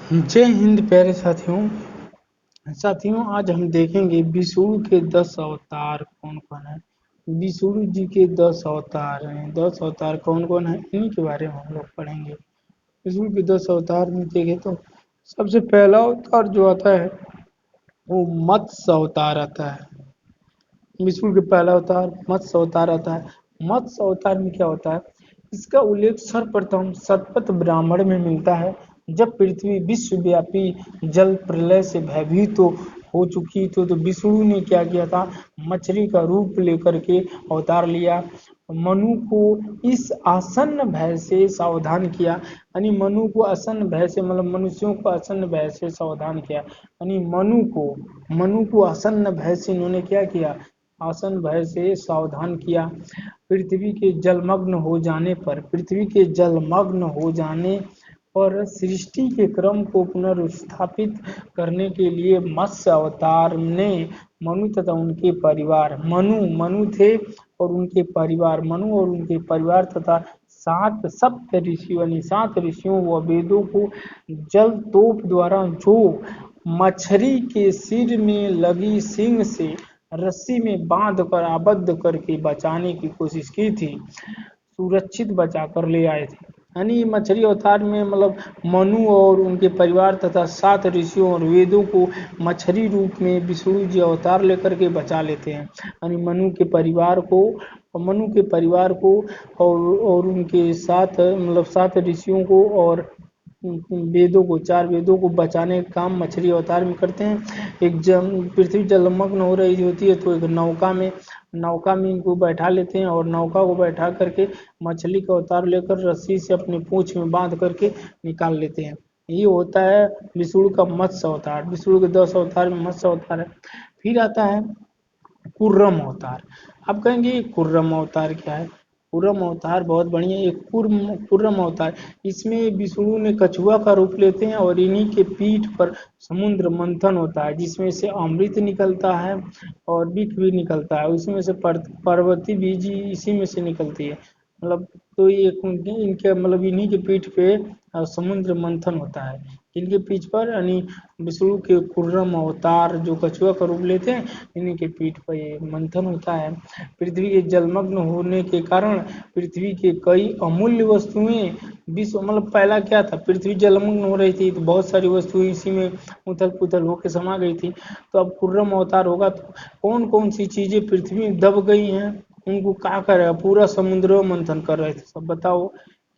जय हिंद प्यारे साथियों आज हम देखेंगे विष्णु के 10 अवतार कौन कौन है। विष्णु जी के 10 अवतार हैं। 10 अवतार कौन कौन है इन्हीं के बारे में हम लोग पढ़ेंगे। विष्णु के 10 अवतार में देखें तो सबसे पहला अवतार जो आता है वो मत्स्य अवतार आता है। विष्णु के पहला अवतार मत्स्य अवतार आता है। मत्स्य अवतार में क्या होता है, इसका उल्लेख सर्वप्रथम शतपथ ब्राह्मण में मिलता है। जब पृथ्वी विश्वव्यापी जल प्रलय से भयभीत हो चुकी तो विष्णु ने क्या किया था, मछली का रूप लेकर के अवतार लिया। मनु को इस आसन्न भय से सावधान किया। यानी मनु को आसन्न भय से मतलब मनुष्यों को आसन्न भय से सावधान किया। यानी मनु को आसन्न भय से इन्होंने क्या किया, आसन भय से सावधान किया। पृथ्वी के जलमग्न हो जाने पर सृष्टि के क्रम को पुनर्स्थापित करने के लिए मत्स्य अवतार ने मनु तथा उनके परिवार मनु थे और उनके परिवार मनु और उनके परिवार तथा सप्त ऋषियों यानी 7 ऋषियों व वेदों को जल तोप द्वारा जो मछली के सिर में लगी सींग से रस्सी में बांध कर आबद्ध करके बचाने की कोशिश की थी, सुरक्षित बचा कर ले आए थे। यानी मछली अवतार में मतलब मनु और उनके परिवार तथा 7 ऋषियों और वेदों को मछली रूप में विष्णु जी अवतार लेकर के बचा लेते हैं। यानी मनु के परिवार को और उनके साथ मतलब 7 ऋषियों को और चार वेदों को बचाने का काम मछली अवतार में करते हैं। पृथ्वी जलमग्न हो रही होती है तो एक नौका में इनको बैठा लेते हैं और नौका को बैठा करके मछली का अवतार लेकर रस्सी से अपने पूंछ में बांध करके निकाल लेते हैं। ये होता है विष्णु का मत्स्य अवतार। विष्णु के 10 अवतार में मत्स्य अवतार है। फिर आता है कुर्रम अवतार। आप कहेंगे कुर्रम अवतार क्या है? कुर्रम अवतार बहुत बढ़िया। एक कुर्रम अवतार, इसमें विष्णु ने कछुआ का रूप लेते हैं और इन्हीं के पीठ पर समुद्र मंथन होता है जिसमें से अमृत निकलता है और विष भी निकलता है। उसमें से पार्वती बीज इसी में से निकलती है। मतलब तो ये इनके मतलब इन्हीं के पीठ पे समुद्र मंथन होता है। इनके पीठ पर यानी विष्णु के कुर्रम अवतार जो कछुआ का रूप लेते हैं, इन्हीं के पीठ पर ये मंथन होता है। पृथ्वी के जलमग्न होने के कारण पृथ्वी के कई अमूल्य वस्तुएं विश्व मतलब पहला क्या था, पृथ्वी जलमग्न हो रही थी तो बहुत सारी वस्तुएं इसी में उथल पुथल होकर समा गई थी। तो अब कुर्रम अवतार होगा तो कौन कौन सी चीजें पृथ्वी में दब गई हैं उनको क्या करेगा, पूरा समुद्र मंथन कर रहे थे सब। बताओ,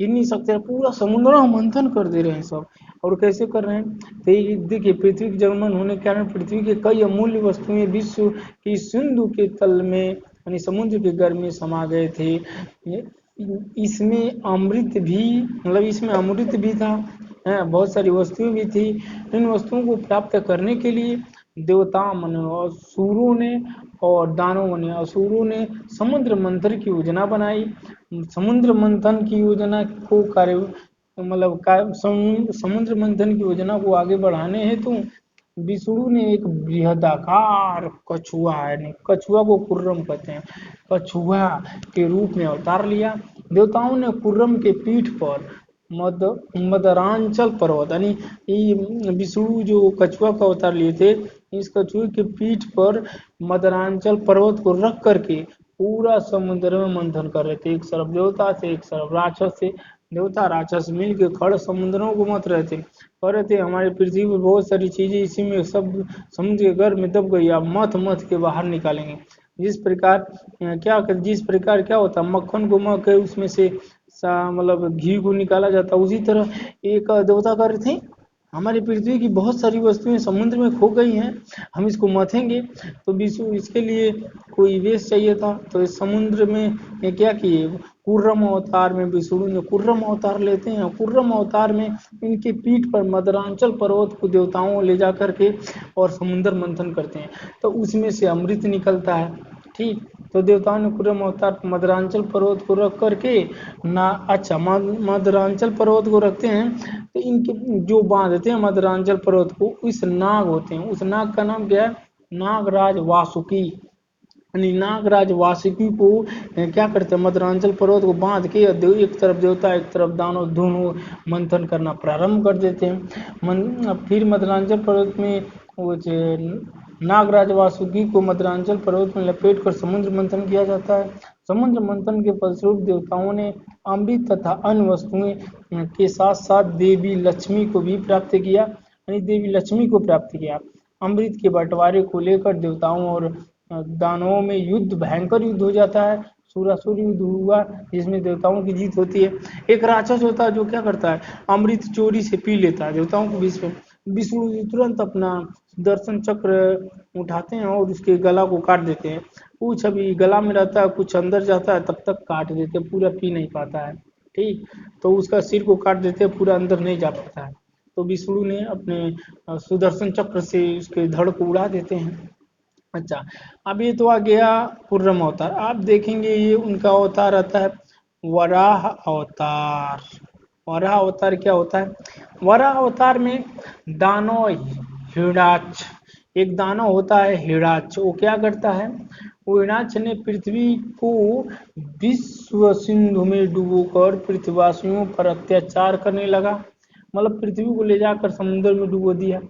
गिन नहीं सकते, पूरा समुद्र मंथन कर दे रहे हैं सब। और कैसे कर रहे हैं, तो ये देखिए पृथ्वी के जलमग्न होने के कारण पृथ्वी के कई अमूल्य वस्तुएं विश्व की सिंधु के तल में यानी समुद्र के गर्भ में समा गए थे। इसमें अमृत भी था, बहुत सारी वस्तुएं भी थी। इन वस्तुओं को प्राप्त करने के लिए देवता मन और असुरों ने और दानवों ने असुरों ने समुद्र मंथन की योजना बनाई। समुद्र मंथन की योजना को समुद्र मंथन की योजना को आगे बढ़ाने हेतु विष्णु ने एक बृहदाकार कछुआ यानी कछुआ को कुर्रम कहते हैं, कछुआ के रूप में अवतार लिया। देवताओं ने कुर्रम के पीठ पर मदरांचल पर्वत यानी विष्णु जो कछुआ का अवतार लिए थे, इस कछुए के पीठ पर मदरांचल पर्वत को रख करके पूरा समुद्र में मंथन कर रहे थे। एक तरफ देवता थे, एक तरफ राक्षस थे। देवता राक्षस मिल के खड़ समुद्रों को मत रहे थे, कह रहे थे हमारी पृथ्वी में बहुत सारी चीजें इसी में सब समुद्र के गर्भ में दब गई, आप मत के बाहर निकालेंगे। जिस प्रकार क्या होता, मक्खन घुमा के उसमें से मतलब घी को निकाला जाता, उसी तरह एक देवता कर रहे थे हमारी पृथ्वी की बहुत सारी वस्तुएं समुद्र में खो गई हैं, हम इसको मथेंगे। तो विष्णु इसके लिए कोई वेश चाहिए था, तो इस समुद्र में ये क्या किए, कुर्रम अवतार में विष्णु ने कुर्रम अवतार लेते हैं। कुर्रम अवतार में इनके पीठ पर मदरांचल पर्वत को देवताओं ले जा करके और समुद्र मंथन करते हैं, तो उसमें से अमृत निकलता है। ठीक, तो देवताओं ने कुर्रम अवतार मदरांचल पर्वत को रख करके मदरांचल पर्वत को रखते हैं तो इनके जो बांधते हैं मदरांचल पर्वत को, इस नाग होते हैं, उस नाग का नाम क्या है, नागराज वासुकी। नागराज वासुकी को क्या करते हैं, मदरांचल पर्वत को बांध के एक तरफ देवता एक तरफ दानव दोनों मंथन करना प्रारंभ कर देते हैं। फिर मदरांचल पर्वत में वो नागराज वासुकी को मदरांचल पर्वत में लपेट कर समुद्र मंथन किया जाता है। समुद्र मंथन के फलस्वरूप देवताओं ने अमृत तथा अन्य वस्तुएं के साथ साथ देवी लक्ष्मी को भी प्राप्त किया, यानी देवी लक्ष्मी को प्राप्त किया। अमृत के बंटवारे को लेकर देवताओं और दानवों में युद्ध, भयंकर युद्ध हो जाता है। सुरासुर युद्ध हुआ जिसमें देवताओं की जीत होती है। एक राक्षस होता है जो क्या करता है, अमृत चोरी से पी लेता है देवताओं के बीच में। विष्णु तुरंत अपना सुदर्शन चक्र उठाते हैं और उसके गला को काट देते हैं। कुछ अभी गला में रहता है, कुछ अंदर जाता है, तब तक काट देते हैं, पूरा पी नहीं पाता है। ठीक, तो उसका सिर को काट देते हैं, पूरा अंदर नहीं जा पाता है। तो विष्णु ने अपने सुदर्शन चक्र से उसके धड़ को उड़ा देते हैं। अच्छा, अब ये तो आ गया कुर्रम अवतार। आप देखेंगे ये उनका अवतार आता है वराह अवतार। वराह अवतार क्या होता है, वराह अवतार में दानव हिरणाक्ष, एक दानव होता है हिरणाक्ष, वो क्या करता है, वो हिरणाक्ष ने पृथ्वी को विश्व सिंधु में डुबोकर पृथ्वीवासियों पर अत्याचार करने लगा। मतलब पृथ्वी को ले जाकर समुद्र में डुबो दिया।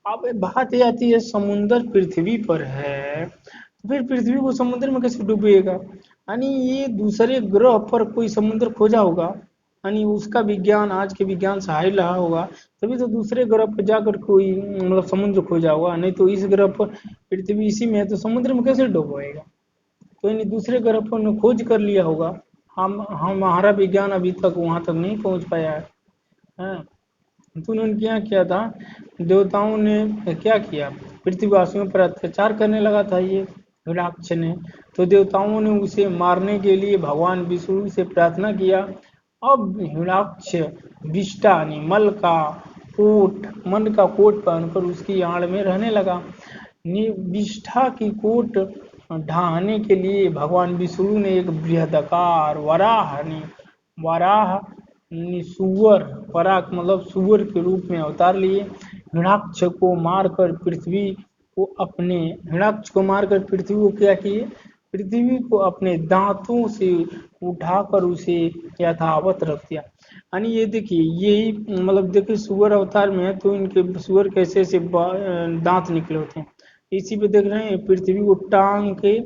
अब बात ये आती है, समुद्र पृथ्वी पर है तो फिर पृथ्वी को समुद्र में कैसे डूबेगा, यानी ये दूसरे ग्रह पर कोई समुद्र खोजा होगा, यानी उसका विज्ञान आज के विज्ञान से हाई रहा होगा, तभी तो दूसरे ग्रह पर जाकर कोई मतलब समुद्र खोजा होगा। नहीं तो इस ग्रह पर पृथ्वी इसी में है तो समुद्र में कैसे डूबेगा। तो यानी दूसरे ग्रह पर उन्होंने खोज कर लिया होगा। हम हमारा विज्ञान अभी तक वहां तक नहीं पहुंच पाया है। तो उन्होंने क्या किया था, देवताओं ने क्या किया, पृथ्वीवासियों पर अत्याचार करने लगा था ये हिरणाक्ष ने। तो देवताओं ने उसे मारने के लिए भगवान विष्णु से प्रार्थना किया। अब हिरणाक्ष विष्टा यानी मल का कोट, मन का कोट पहनकर उसकी आड़ में रहने लगा। विष्ठा की कोट ढाने के लिए भगवान विष्णु ने एक बृहदाकार वराह वराह सुअर, पराग मतलब सुअर के रूप में अवतार लिए। हिरणाक्ष को मारकर पृथ्वी को अपने हिरणाक्ष को मारकर पृथ्वी को क्या किए, पृथ्वी को अपने दांतों से उठाकर उसे यथावत रख दिया। यानी ये देखिए, यही मतलब देखिए सुअर अवतार में है तो इनके सुअर कैसे ऐसे दांत निकले होते हैं। इसी पे देख रहे हैं, पृथ्वी को टांग के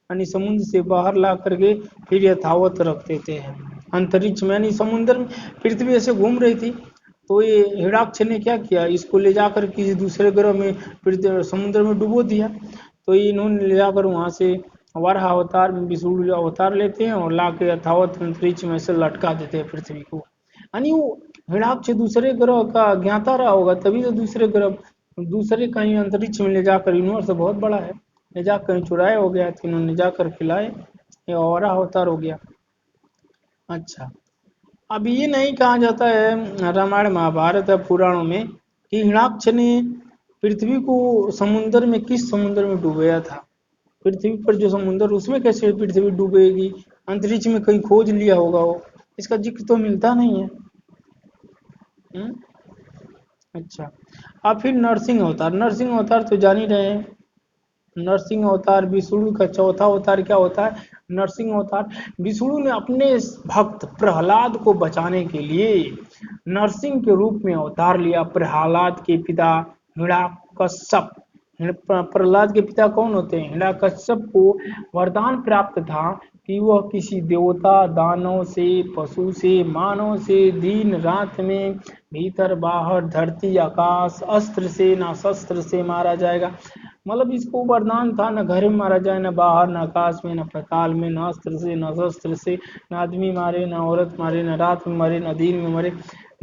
यानी समुद्र से बाहर ला करके फिर यथावत रख देते हैं अंतरिक्ष में। यानी समुद्र में पृथ्वी ऐसे घूम रही थी तो ये हिरणाक्ष ने क्या किया, इसको ले जाकर किसी दूसरे ग्रह में समुद्र में डुबो दिया। तो इन्होंने ले जाकर वहां से वराह अवतार में विष्णु अवतार लेते हैं और ला के यथावत अंतरिक्ष में से लटका देते हैं पृथ्वी को। यानी वो हिरणाक्ष दूसरे ग्रह का ज्ञाता रहा होगा, तभी तो दूसरे ग्रह दूसरे कहीं अंतरिक्ष में ले जाकर, यूनिवर्स बहुत बड़ा है, ले जाकर कहीं चुराए हो गया तो इन्होंने जाकर खिलाए, ये वराह अवतार हो गया। अच्छा, अब ये नहीं कहा जाता है रामायण महाभारत या पुराणों में कि हिरणाक्ष ने पृथ्वी को समुद्र में किस समुद्र में डुबाया था। पृथ्वी पर जो समुद्र उसमें कैसे पृथ्वी डूबेगी, अंतरिक्ष में कहीं खोज लिया होगा वो, इसका जिक्र तो मिलता नहीं है। अच्छा, अब फिर नरसिंह अवतार। नरसिंह अवतार तो जान ही रहे हैं, नरसिंह अवतार विष्णु का चौथा अवतार क्या होता है, नरसिंह अवतार। विष्णु ने अपने भक्त प्रहलाद को बचाने के लिए नरसिंह के रूप में अवतार लिया। प्रहलाद के पिता हिरण्यकश्यप, प्रहलाद के पिता कौन होते हैं, हिरण्यकश्यप को वरदान प्राप्त था कि वह किसी देवता, दानव से, पशु से, मानव से दिन रात में भीतर बाहर, धरती आकाश, अस्त्र से ना शस्त्र से मारा जाएगा। मतलब इसको वरदान था, न घर में मारा जाए, न बाहर, न आकाश में, न पाताल में, न अस्त्र से, न शस्त्र से, न आदमी मारे, न औरत मारे, न रात में मरे, न दिन में मरे,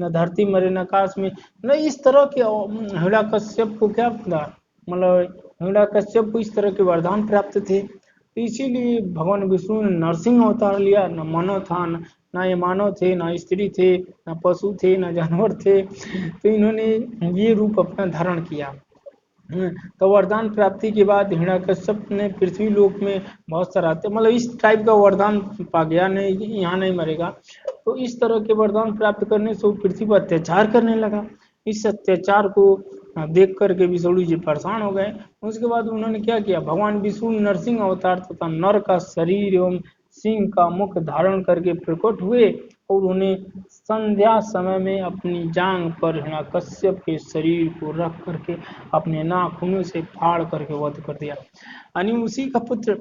न धरती मरे, न आकाश में, न इस तरह के। हिरण्यकश्यप को क्या था, मतलब हिरण्यकश्यप को इस तरह के वरदान प्राप्त थे, तो इसीलिए भगवान विष्णु ने नरसिंह अवतार लिया। न मानव था, न ये मानव थे, न स्त्री थे, न पशु थे, न जानवर थे, तो इन्होंने ये रूप अपना धारण किया। तो वरदान प्राप्ति के बाद हिरण्यकश्यप ने पृथ्वी लोक में बहुत सारा मतलब इस टाइप का वरदान पा गया, नहीं यहाँ नहीं मरेगा, तो इस तरह के वरदान प्राप्त करने से वो पृथ्वी पर अत्याचार करने लगा। इस अत्याचार को देख करके विष्णु जी परेशान हो गए। उसके बाद उन्होंने क्या किया, भगवान विष्णु नरसिंह अवतार तथा नर का शरीर एवं सिंह का मुख धारण करके प्रकट हुए और उन्हें संध्या समय में अपनी जांघ पर हिरण्यकश्यप के शरीर को रख करके अपने नाखूनों से फाड़ करके वध कर दिया। यानी उसी का पुत्र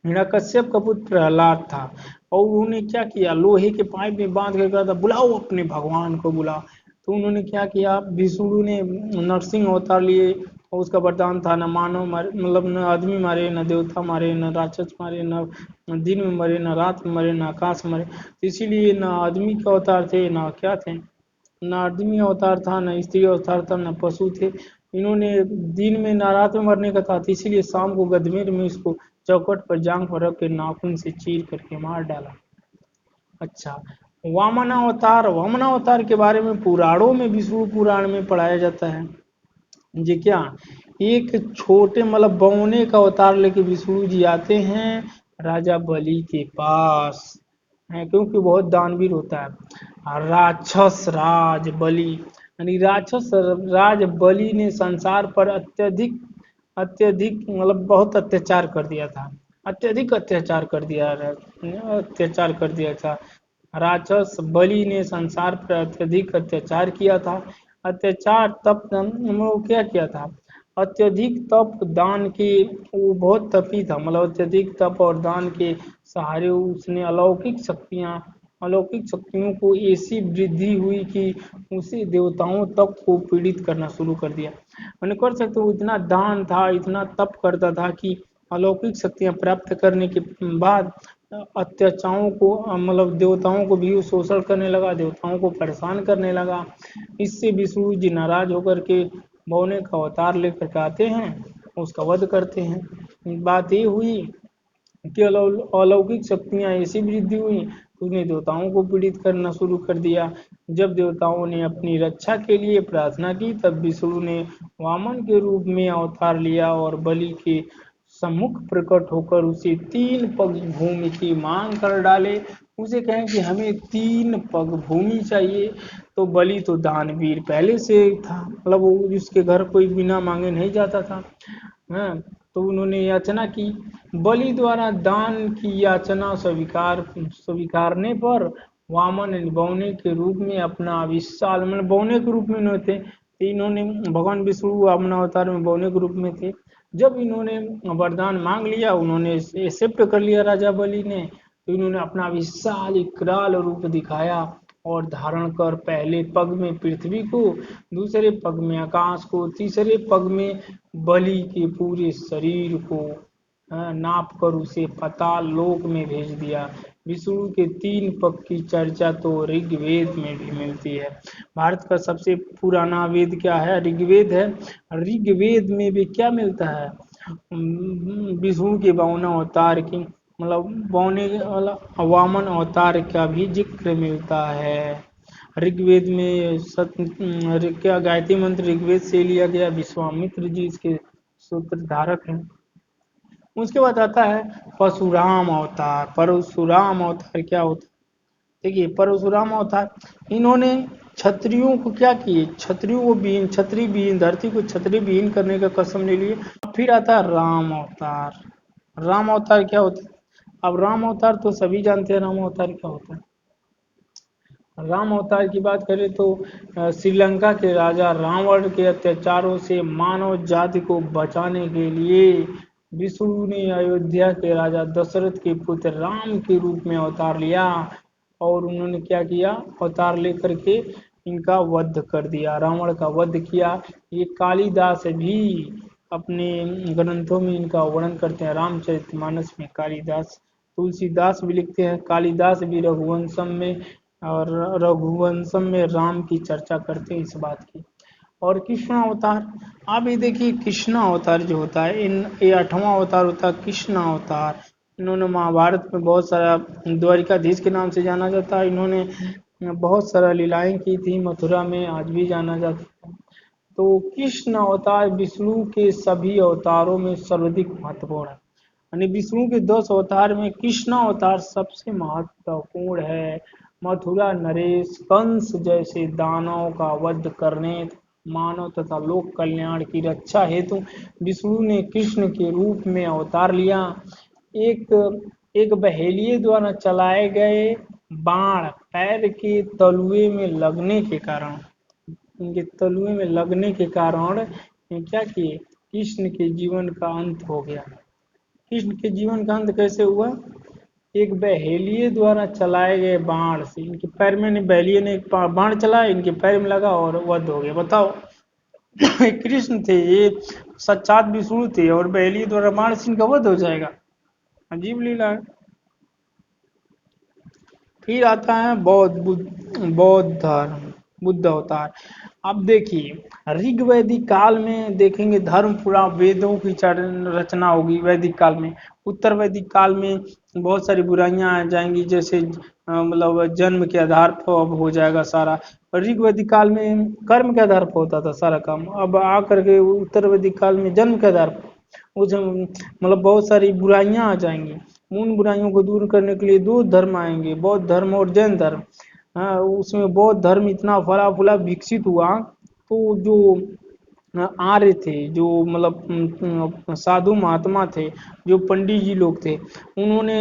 हिरण्यकश्यप का पुत्र प्रहलाद था और उन्होंने क्या किया, लोहे के पाइप में बांध कर कहा था बुलाओ अपने भगवान को बुलाओ। तो उन्होंने क्या किया, विष्णु ने नरसिंह अवतार लिए और उसका वरदान था न मानव मारे, मतलब न आदमी मारे, न देवता मारे, न राक्षस मारे, न दिन में मरे, न रात में मरे, न आकाश में मरे। तो इसीलिए न आदमी के अवतार थे, न क्या थे, न आदमी अवतार था, न स्त्री अवतार था, न पशु थे। इन्होंने दिन में न रात में मरने का था, तो इसीलिए शाम को गदमेर में इसको चौकट पर जांग पर रख के नाखून से चीर करके मार डाला। अच्छा, वामन अवतार के बारे में पुराणों में, विष्णु पुराण में पढ़ाया जाता है। जी क्या, एक छोटे मतलब बौने का अवतार लेके विष्णु जी आते हैं राजा बलि के पास है, क्योंकि बहुत दानवीर होता है। राक्षस राज बलि, यानी राक्षस राज बलि ने संसार पर अत्यधिक अत्यधिक मतलब बहुत अत्याचार कर दिया था, अत्यधिक अत्याचार कर दिया था। राक्षस बलि ने संसार पर अत्यधिक अत्याचार किया था। अत्याचार तप वो क्या किया था, अत्यधिक तप दान के, वो बहुत तपी था, मतलब अत्यधिक तप और दान के सहारे उसने अलौकिक शक्तियों को ऐसी वृद्धि हुई कि उसे देवताओं तक को पीड़ित करना शुरू कर दिया। मैंने कर सकते हो, इतना दान था, इतना तप करता था कि अलौकिक शक्तियां प्राप्त करने के बाद अत्याचारों को मतलब देवताओं को भी शोषण करने लगा, देवताओं को परेशान करने लगा। इससे विष्णु जी नाराज होकर के बौने का अवतार लेकर के आते हैं, उसका वध करते हैं। बात ये हुई कि अलौकिक शक्तियां ऐसी वृद्धि हुई, उसने देवताओं को पीड़ित करना शुरू कर दिया। जब देवताओं ने अपनी रक्षा के लिए प्रार्थना की, तब विष्णु ने वामन के रूप में अवतार लिया और बलि के सम्मुख प्रकट होकर उसे 3 पग भूमि की मांग कर डाले। उसे कहें कि हमें 3 पग भूमि चाहिए। तो बलि तो दानवीर पहले से था, मतलब वो जिसके घर कोई बिना मांगे नहीं जाता था। हाँ, तो उन्होंने याचना की। बलि द्वारा दान की याचना स्वीकारने पर वामन बौने के रूप में अपना विशाल, मतलब बौने के रूप में इन्होंने थे, तो इन्होंने भगवान विष्णु वामन अवतार में बौने के रूप में थे। जब इन्होंने वरदान मांग लिया, उन्होंने एक्सेप्ट कर लिया राजा बलि ने, तो इन्होंने अपना विशाल विकराल रूप दिखाया और धारण कर पहले पग में पृथ्वी को, दूसरे पग में आकाश को, तीसरे पग में बलि के पूरे शरीर को नाप कर उसे पाताल लोक में भेज दिया। विष्णु के 3 पग की चर्चा तो ऋग्वेद में भी मिलती है। भारत का सबसे पुराना वेद क्या है, ऋग्वेद है। ऋग्वेद में भी क्या मिलता है, विष्णु के 52 अवतार की, मतलब बौने वामन अवतार का भी जिक्र मिलता है। ऋग्वेद में क्या गायत्री मंत्र ऋग्वेद से लिया गया, विश्वामित्र जी इसके सूत्रधारक हैं। उसके बाद आता है परशुराम अवतार। परशुराम अवतार क्या होता है, देखिए परशुराम अवतार, इन्होंने क्षत्रियों को क्या किए, क्षत्रियों को विहीन, क्षत्रिय विहीन, धरती को क्षत्रिय विहीन करने का कसम ले लिए। फिर आता है राम अवतार। राम अवतार क्या होता है, अब राम अवतार तो सभी जानते हैं राम अवतार क्या होता है। राम अवतार की बात करें तो श्रीलंका के राजा रावण के अत्याचारों से मानव जाति को बचाने के लिए विष्णु ने अयोध्या के राजा दशरथ के पुत्र राम के रूप में अवतार लिया और उन्होंने क्या किया, अवतार लेकर के इनका वध कर दिया, रावण का वध किया। ये कालिदास भी अपने ग्रंथों में इनका वर्णन करते हैं। रामचरितमानस में कालिदास, तुलसीदास भी लिखते हैं, कालिदास भी रघुवंशम में, और रघुवंशम में राम की चर्चा करते हैं इस बात की। और कृष्ण अवतार, आप ये देखिए कृष्ण अवतार जो होता है, ये 8वां अवतार होता है कृष्ण अवतार। इन्होंने महाभारत में बहुत सारा, द्वारिकाधीश के नाम से जाना जाता है, इन्होंने बहुत सारा लीलाएं की थी मथुरा में, आज भी जाना जाता है। तो कृष्ण अवतार विष्णु के सभी अवतारों में सर्वाधिक महत्वपूर्ण है, यानी विष्णु के 10 अवतार में कृष्ण अवतार सबसे महत्वपूर्ण है। मथुरा नरेश कंस जैसे दानव का वध करने मानव तथा लोक कल्याण की रक्षा हेतु विष्णु ने कृष्ण के रूप में अवतार लिया। एक एक बहेलिये द्वारा चलाए गए बाण पैर के तलुए में लगने के कारण, इनके तलुए में लगने के कारण ये क्या किए, कृष्ण के जीवन का अंत हो गया। कृष्ण के जीवन का अंत कैसे हुआ? एक बहेलिये द्वारा चलाए गए बाण से, इनके पैर में, बहेलिये ने एक बाण चलाया, इनके पैर में लगा और वध हो गया। बताओ कृष्ण थे ये, साक्षात विष्णु थे, और बहेलिये द्वारा बाण से इनका वध हो जाएगा। अजीब लीला है। फिर आता है बौद्ध धर्म, बुद्ध अवतार। अब देखिए ऋग वैदिक काल में देखेंगे धर्म पूरा वेदों की रचना होगी वैदिक काल में। उत्तर वैदिक काल में बहुत सारी बुराइयां आ जाएंगी, जैसे मतलब जन्म के आधार पर अब हो जाएगा सारा। ऋग वैदिक काल में कर्म के आधार पर होता था सारा काम, अब आकर के उत्तर वैदिक काल में जन्म के आधार पर उस मतलब बहुत सारी बुराइयां आ जाएंगी। उन बुराइयों को दूर करने के लिए दो धर्म आएंगे, बौद्ध धर्म और जैन धर्म। हाँ, उसमें बौद्ध धर्म इतना फला फूला विकसित हुआ, तो जो आर्य थे, जो मतलब साधु महात्मा थे, जो पंडित जी लोग थे, उन्होंने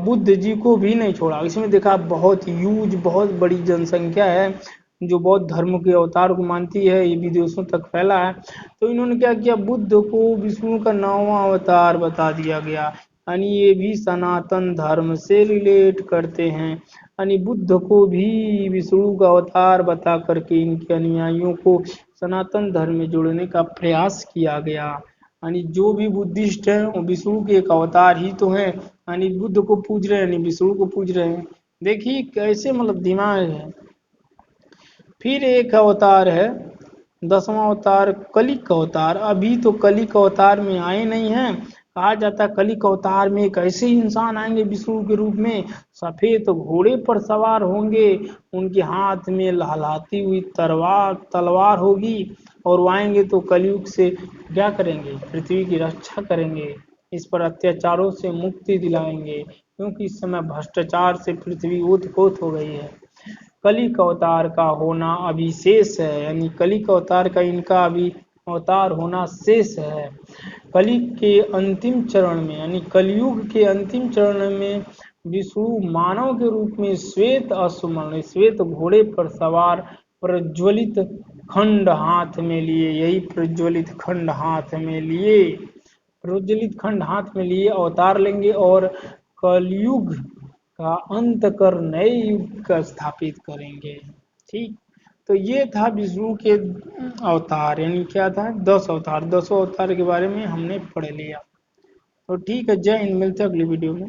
बुद्ध जी को भी नहीं छोड़ा। इसमें देखा बहुत ह्यूज, बहुत बड़ी जनसंख्या है जो बौद्ध धर्म के अवतार को मानती है, ये विदेशों तक फैला है। तो इन्होंने क्या किया, बुद्ध को विष्णु का 9वां अवतार बता दिया गया, यानी ये भी सनातन धर्म से रिलेट करते हैं। यानी बुद्ध को भी विष्णु का अवतार बता करके इनके अनुयायियों को सनातन धर्म में जोड़ने का प्रयास किया गया। यानी जो भी बुद्धिस्ट हैं वो विष्णु के एक अवतार ही तो हैं, यानी बुद्ध को पूज रहे हैं, यानी विष्णु को पूज रहे हैं। देखिए कैसे मतलब दिमाग है। फिर एक अवतार है 10वां अवतार, कलिक अवतार। अभी तो कलिक अवतार में आए नहीं हैं। कहा जाता है कलिक अवतार में एक ऐसे इंसान आएंगे विष्णु के रूप में, सफेद घोड़े पर सवार होंगे, उनके हाथ में लहलहाती हुई तलवार होगी, और वो आएंगे तो कलयुग से क्या करेंगे, पृथ्वी की रक्षा करेंगे, इस पर अत्याचारों से मुक्ति दिलाएंगे, क्योंकि इस समय भ्रष्टाचार से पृथ्वी ओत-पोत हो गई है। कलिक अवतार का होना अभी शेष है, यानी कलिक अवतार का इनका अभी अवतार होना शेष है। कलिक के अंतिम चरण में, यानी कलयुग के अंतिम चरण में विष्णु मानव के रूप में श्वेत अश्वमण, श्वेत घोड़े पर सवार, प्रज्वलित खंड हाथ में लिए, यही प्रज्वलित खंड हाथ में लिए, प्रज्वलित खंड हाथ में लिए अवतार लेंगे और कलयुग का अंत कर नए युग का स्थापित करेंगे। ठीक, तो ये था विष्णु के अवतार, यानी क्या था 10 अवतार। 10 अवतार के बारे में हमने पढ़ लिया। तो ठीक है, जय हिंद, मिलते हैं अगली वीडियो में।